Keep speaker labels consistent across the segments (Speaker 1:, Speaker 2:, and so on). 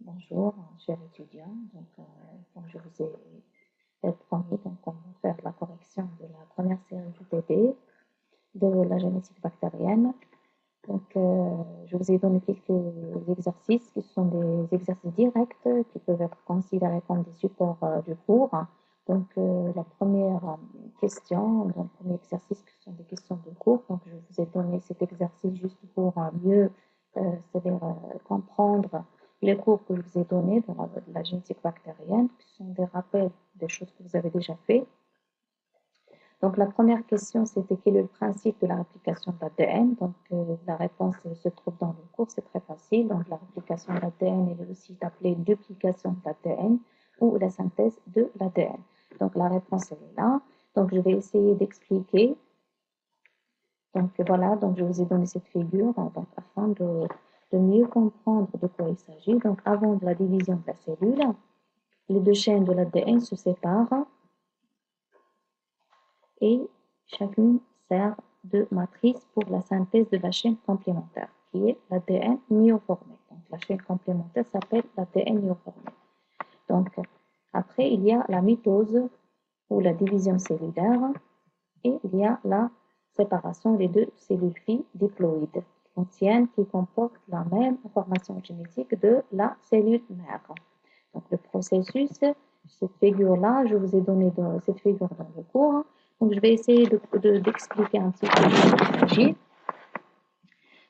Speaker 1: Bonjour, chers étudiants. Comme je vous ai promis, on va faire la correction de la première série du TD de la génétique bactérienne. Je vous ai donné quelques exercices qui sont des exercices directs qui peuvent être considérés comme des supports du cours. La première question, le premier exercice, qui sont des questions de cours. Je vous ai donné cet exercice juste pour mieux, c'est-à-dire comprendre les cours que je vous ai donnés de la génétique bactérienne, qui sont des rappels des choses que vous avez déjà fait. Donc, la première question, c'était quel est le principe de la réplication de l'ADN. La réponse se trouve dans le cours, c'est très facile. Donc, la réplication de l'ADN est aussi appelée duplication de l'ADN ou la synthèse de l'ADN. Donc, la réponse, elle est là. Donc, je vais essayer d'expliquer. Donc, voilà, je vous ai donné cette figure afin de mieux comprendre de quoi il s'agit. Donc, avant de la division de la cellule, les deux chaînes de l'ADN se séparent et chacune sert de matrice pour la synthèse de la chaîne complémentaire, qui est l'ADN myoformé. Donc, la chaîne complémentaire s'appelle l'ADN myoformé. Donc, après, il y a la mitose ou la division cellulaire et il y a la séparation des deux cellules filles diploïdes qui comportent la même information génétique de la cellule mère. Donc, le processus, cette figure-là, je vous ai donné cette figure dans le cours. Donc, je vais essayer d'expliquer un petit peu de ce qu'il s'agit.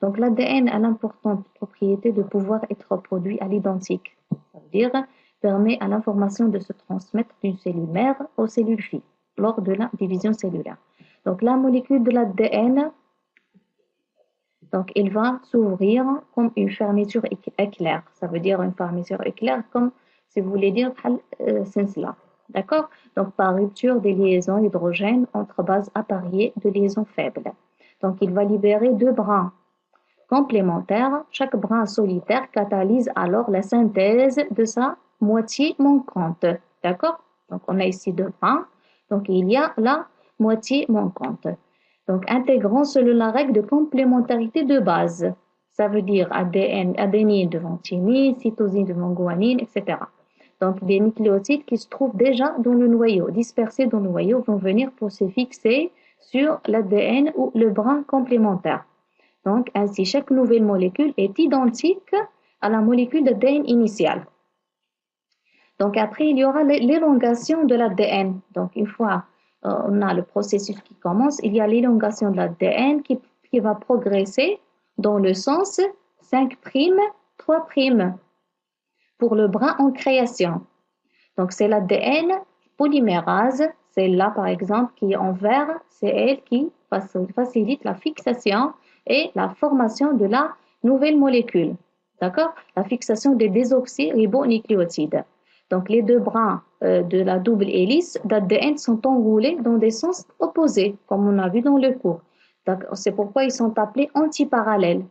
Speaker 1: Donc, l'ADN a l'importante propriété de pouvoir être produit à l'identique. Ça veut dire, permet à l'information de se transmettre d'une cellule mère aux cellules filles lors de la division cellulaire. Donc, la molécule de l'ADN, donc, elle va s'ouvrir comme une fermeture éclair. Ça veut dire une fermeture éclair comme, si vous voulez dire, cela. D'accord? Donc, par rupture des liaisons hydrogènes entre bases appariées de liaisons faibles. Donc, il va libérer deux brins complémentaires. Chaque brin solitaire catalyse alors la synthèse de sa moitié manquante. D'accord? Donc, on a ici deux brins. Donc, il y a la moitié manquante. Donc, intégrant selon la règle de complémentarité de base. Ça veut dire adénine devant thymine, cytosine devant guanine, etc. Donc, des nucléotides qui se trouvent déjà dans le noyau, dispersés dans le noyau, vont venir pour se fixer sur l'ADN ou le brin complémentaire. Donc, ainsi, chaque nouvelle molécule est identique à la molécule d'ADN initiale. Donc, après, il y aura l'élongation de l'ADN. Donc, une fois on a le processus qui commence, il y a l'élongation de l'ADN qui va progresser dans le sens 5', 3' pour le brin en création. Donc, c'est l'ADN polymérase, celle-là par exemple qui est en vert, c'est elle qui facilite la fixation et la formation de la nouvelle molécule. D'accord? La fixation des désoxyribonucléotides. Donc, les deux brins de la double hélice d'ADN sont enroulés dans des sens opposés, comme on a vu dans le cours. C'est pourquoi ils sont appelés antiparallèles.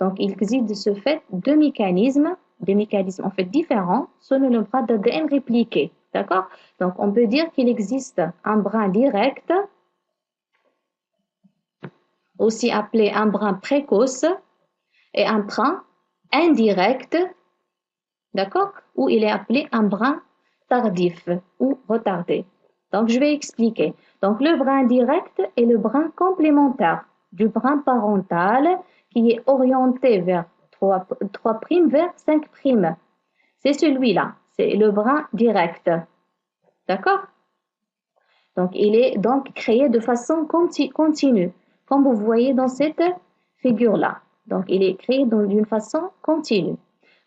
Speaker 1: Donc, il existe de ce fait des mécanismes en fait différents selon le brin d'ADN répliqué. D'accord? Donc, on peut dire qu'il existe un brin direct, aussi appelé un brin précoce, et un brin indirect, d'accord, où il est appelé un brin tardif ou retardé. Donc, je vais expliquer. Donc, le brin direct est le brin complémentaire du brin parental qui est orienté vers 3' vers 5'. C'est celui-là, c'est le brin direct. D'accord? Donc, il est donc créé de façon continue, comme vous voyez dans cette figure-là. Donc, il est créé d'une façon continue.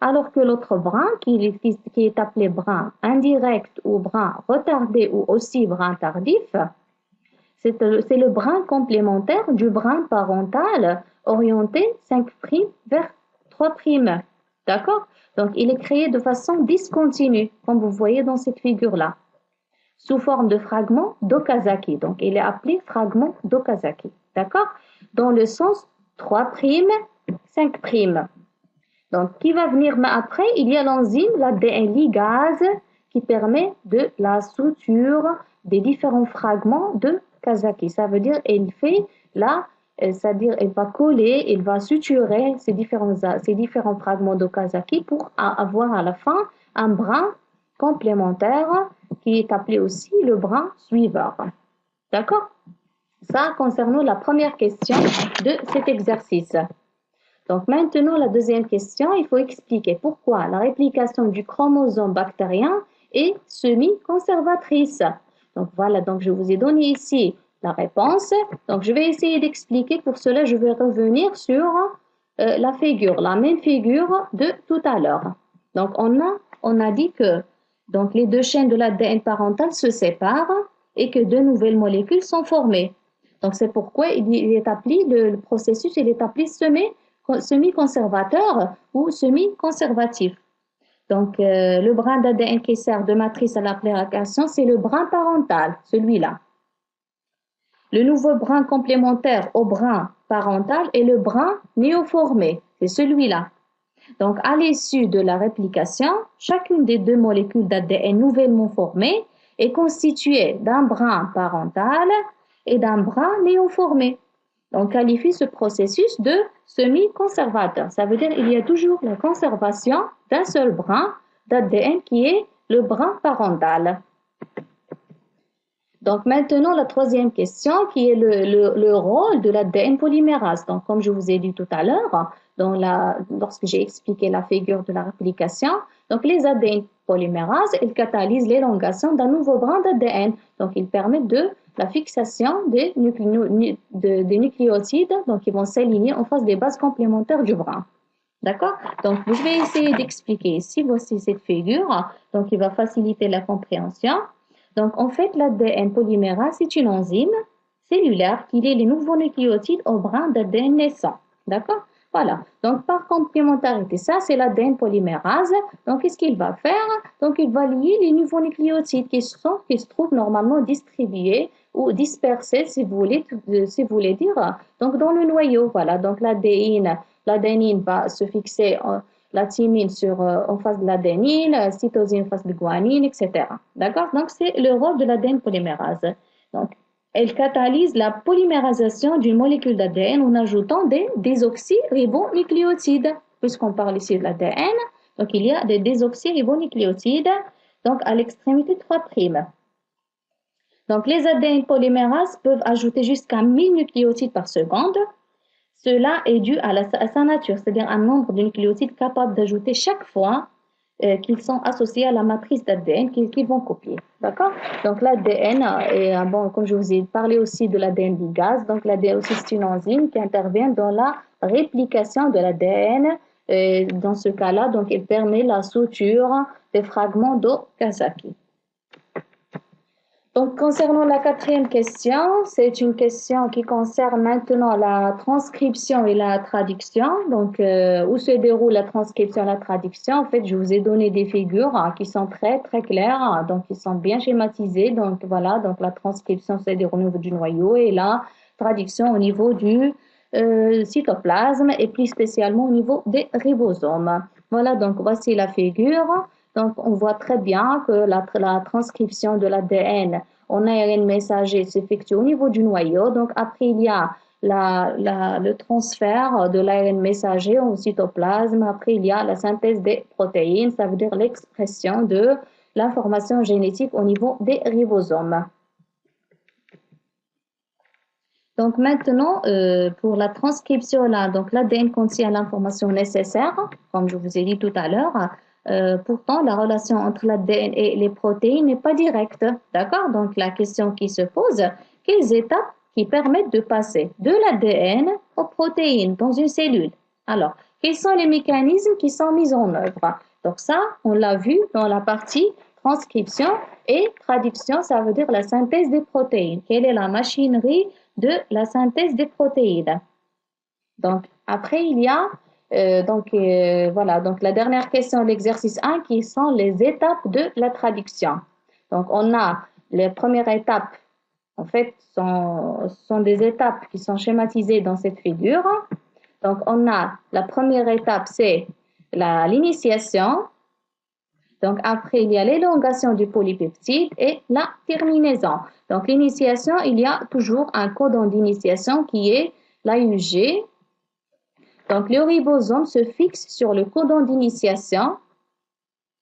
Speaker 1: Alors que l'autre brin, qui est appelé brin indirect ou brin retardé ou aussi brin tardif, c'est le brin complémentaire du brin parental orienté 5' vers 3'. D'accord? Donc, il est créé de façon discontinue, comme vous voyez dans cette figure-là, sous forme de fragment d'Okazaki. Donc, il est appelé fragment d'Okazaki. D'accord? Dans le sens 3', 5'. Donc, qui va venir après? Il y a l'enzyme, l'ADN ligase, qui permet de la suture des différents fragments de Kazaki. Ça veut dire qu'elle fait la c'est-à-dire il va coller, il va suturer ces différents fragments d'Okazaki pour avoir à la fin un brin complémentaire qui est appelé aussi le brin suiveur. D'accord? Ça concernant la première question de cet exercice. Donc maintenant, la deuxième question, il faut expliquer pourquoi la réplication du chromosome bactérien est semi-conservatrice. Donc voilà, donc je vous ai donné ici la réponse. Donc je vais essayer d'expliquer. Pour cela, je vais revenir sur la figure, la même figure de tout à l'heure. Donc on a dit que donc, les deux chaînes de l'ADN parental se séparent et que de nouvelles molécules sont formées. Donc c'est pourquoi il est appelé, le processus il est appelé semi-conservateur ou semi-conservatif. Donc, le brin d'ADN qui sert de matrice à la réplication, c'est le brin parental, celui-là. Le nouveau brin complémentaire au brin parental est le brin néoformé, c'est celui-là. Donc, à l'issue de la réplication, chacune des deux molécules d'ADN nouvellement formées est constituée d'un brin parental et d'un brin néoformé. On qualifie ce processus de semi-conservateur. Ça veut dire qu'il y a toujours la conservation d'un seul brin d'ADN qui est le brin parental. Donc maintenant, la troisième question qui est le rôle de l'ADN polymérase. Donc comme je vous ai dit tout à l'heure, lorsque j'ai expliqué la figure de la réplication, donc les ADN polymérases, ils catalysent l'élongation d'un nouveau brin d'ADN. Donc ils permettent de la fixation des nucléotides, donc ils vont s'aligner en face des bases complémentaires du brin. D'accord? Donc je vais essayer d'expliquer ici, voici cette figure, donc il va faciliter la compréhension. Donc, en fait, l'ADN polymérase, c'est une enzyme cellulaire qui lie les nouveaux nucléotides au brin d'ADN naissant. D'accord? Voilà. Donc, par complémentarité, ça, c'est l'ADN polymérase. Donc, qu'est-ce qu'il va faire? Donc, il va lier les nouveaux nucléotides qui se trouvent normalement distribués ou dispersés, si vous voulez dire, donc dans le noyau. Voilà. Donc, l'adénine va se fixer la thymine en face de l'adénine, la cytosine en face de guanine, etc. D'accord? Donc, c'est le rôle de l'ADN polymérase. Donc, elle catalyse la polymérasation d'une molécule d'ADN en ajoutant des désoxyribonucléotides. Puisqu'on parle ici de l'ADN, donc il y a des désoxyribonucléotides donc à l'extrémité 3'. Donc, les ADN polymérases peuvent ajouter jusqu'à 1000 nucléotides par seconde. Cela est dû à sa nature, c'est-à-dire un nombre de nucléotides capables d'ajouter chaque fois qu'ils sont associés à la matrice d'ADN qu'ils vont copier. D'accord? Donc l'ADN, bon, comme je vous ai parlé aussi de l'ADN ligase, donc l'ADN aussi c'est une enzyme qui intervient dans la réplication de l'ADN. Dans ce cas-là, donc il permet la suture des fragments d'Okazaki. Donc, concernant la quatrième question, c'est une question qui concerne maintenant la transcription et la traduction. Donc, où se déroule la transcription et la traduction? En fait, je vous ai donné des figures qui sont très, très claires, donc qui sont bien schématisées. Donc, voilà, donc la transcription se déroule au niveau du noyau et la traduction au niveau du cytoplasme et plus spécialement au niveau des ribosomes. Voilà, donc voici la figure. Donc, on voit très bien que la transcription de l'ADN en ARN messager s'effectue au niveau du noyau. Donc, après, il y a le transfert de l'ARN messager au cytoplasme. Après, il y a la synthèse des protéines, ça veut dire l'expression de l'information génétique au niveau des ribosomes. Donc maintenant, pour la transcription, là, donc l'ADN contient l'information nécessaire, comme je vous ai dit tout à l'heure. Pourtant, la relation entre l'ADN et les protéines n'est pas directe. D'accord? Donc, la question qui se pose, quelles étapes qui permettent de passer de l'ADN aux protéines dans une cellule? Alors, quels sont les mécanismes qui sont mis en œuvre? Donc ça, on l'a vu dans la partie transcription et traduction, ça veut dire la synthèse des protéines. Quelle est la machinerie de la synthèse des protéines? Donc, après, il y a voilà, donc la dernière question de l'exercice 1 qui sont les étapes de la traduction. Donc, on a les premières étapes, en fait, sont des étapes qui sont schématisées dans cette figure. Donc, on a la première étape, c'est l'initiation. Donc, après, il y a l'élongation du polypeptide et la terminaison. Donc, l'initiation, il y a toujours un codon d'initiation qui est l'AUG. Donc, le ribosome se fixe sur le codon d'initiation.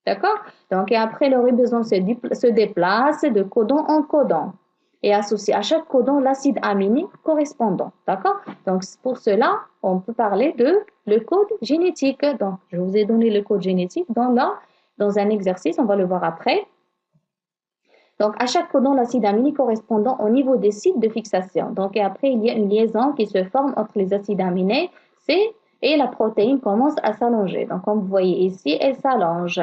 Speaker 1: D'accord? Donc, et après, le ribosome se déplace de codon en codon et associe à chaque codon l'acide aminé correspondant. D'accord? Donc, pour cela, on peut parler de le code génétique. Donc, je vous ai donné le code génétique dans un exercice, on va le voir après. Donc, à chaque codon, l'acide aminé correspondant au niveau des sites de fixation. Donc, et après, il y a une liaison qui se forme entre les acides aminés C et la protéine commence à s'allonger. Donc, comme vous voyez ici, elle s'allonge.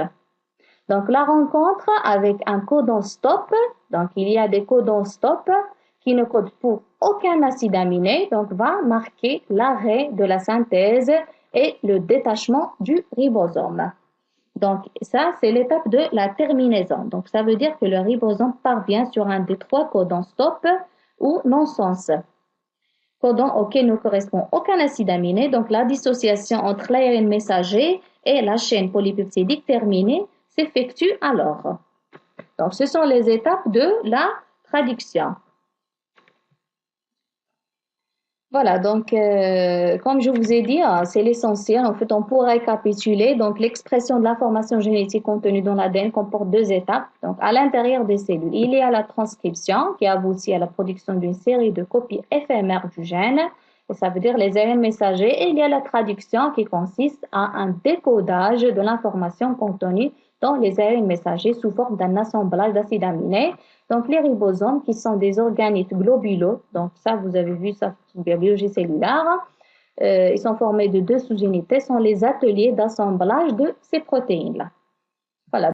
Speaker 1: Donc, la rencontre avec un codon stop, donc il y a des codons stop qui ne codent pour aucun acide aminé, donc va marquer l'arrêt de la synthèse et le détachement du ribosome. Donc, ça, c'est l'étape de la terminaison. Donc, ça veut dire que le ribosome parvient sur un des 3 codons stop ou non-sens. Codon auquel ne correspond aucun acide aminé, donc la dissociation entre l'ARN messager et la chaîne polypeptidique terminée s'effectue alors. Donc, ce sont les étapes de la traduction. Voilà, donc, comme je vous ai dit, c'est l'essentiel. En fait, on pourrait récapituler. Donc, l'expression de l'information génétique contenue dans l'ADN comporte 2 étapes. Donc, à l'intérieur des cellules, il y a la transcription qui aboutit à la production d'une série de copies éphémères du gène. Et ça veut dire les ARN messagers. Et il y a la traduction qui consiste à un décodage de l'information contenue dans les ARN messagers sous forme d'un assemblage d'acides aminés. Donc, les ribosomes, qui sont des organites globuleux, donc ça, vous avez vu ça sur la biologie cellulaire, ils sont formés de 2 sous-unités, sont les ateliers d'assemblage de ces protéines-là.